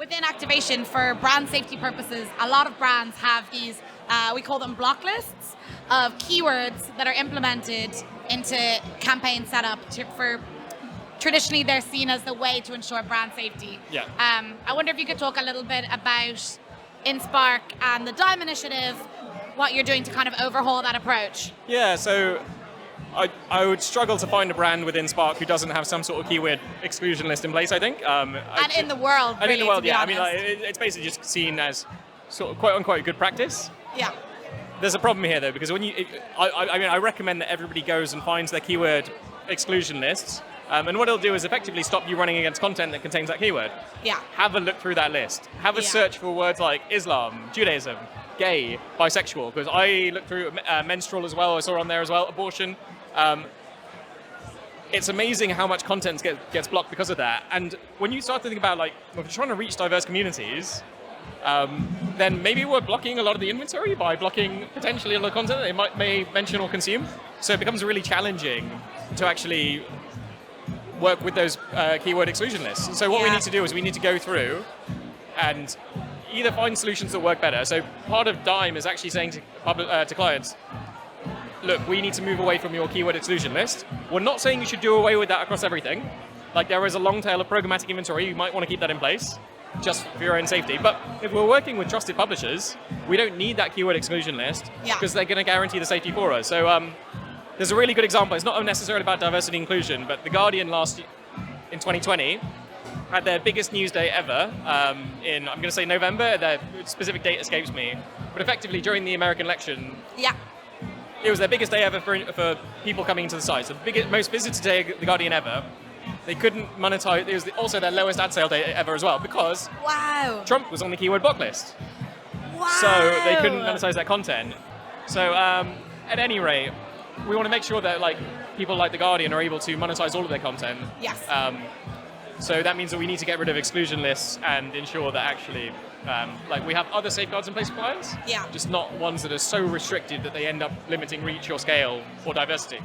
within activation, for brand safety purposes, a lot of brands have these, we call them block lists of keywords that are implemented into campaign setup for traditionally they're seen as the way to ensure brand safety. Yeah. I wonder if you could talk a little bit about InSpark and the Dime initiative, what you're doing to kind of overhaul that approach. Yeah, so I would struggle to find a brand within Spark who doesn't have some sort of keyword exclusion list in place, I think. And in the world, and really, in the world, to be yeah. honest. I mean, it's basically just seen as sort of quote unquote good practice. Yeah. There's a problem here though, because when I recommend that everybody goes and finds their keyword exclusion lists. And what it'll do is effectively stop you running against content that contains that keyword. Yeah. Have a look through that list. Have a search for words like Islam, Judaism, gay, bisexual, because I looked through menstrual as well, I saw on there as well, abortion. It's amazing how much content gets blocked because of that. And when you start to think about, like, if you're trying to reach diverse communities, then maybe we're blocking a lot of the inventory by blocking potentially a lot of content that they may mention or consume. So it becomes really challenging to actually work with those keyword exclusion lists. So what we need to do is we need to go through and either find solutions that work better. So part of Dime is actually saying to clients, look, we need to move away from your keyword exclusion list. We're not saying you should do away with that across everything. Like, there is a long tail of programmatic inventory. You might want to keep that in place just for your own safety. But if we're working with trusted publishers, we don't need that keyword exclusion list because they're going to guarantee the safety for us. So there's a really good example. It's not necessarily about diversity and inclusion, but The Guardian in 2020 had their biggest news day ever in, I'm going to say November. The specific date escapes me. But effectively, during the American election, it was their biggest day ever for people coming into the site. So the biggest, most visited day of The Guardian ever. They couldn't monetize. It was also their lowest ad sale day ever as well, because Trump was on the keyword block list. So they couldn't monetize that content. So at any rate, we want to make sure that, like, people like The Guardian are able to monetize all of their content. Yes. So that means that we need to get rid of exclusion lists and ensure that actually, like, we have other safeguards in place for clients. Yeah. Just not ones that are so restricted that they end up limiting reach or scale or diversity.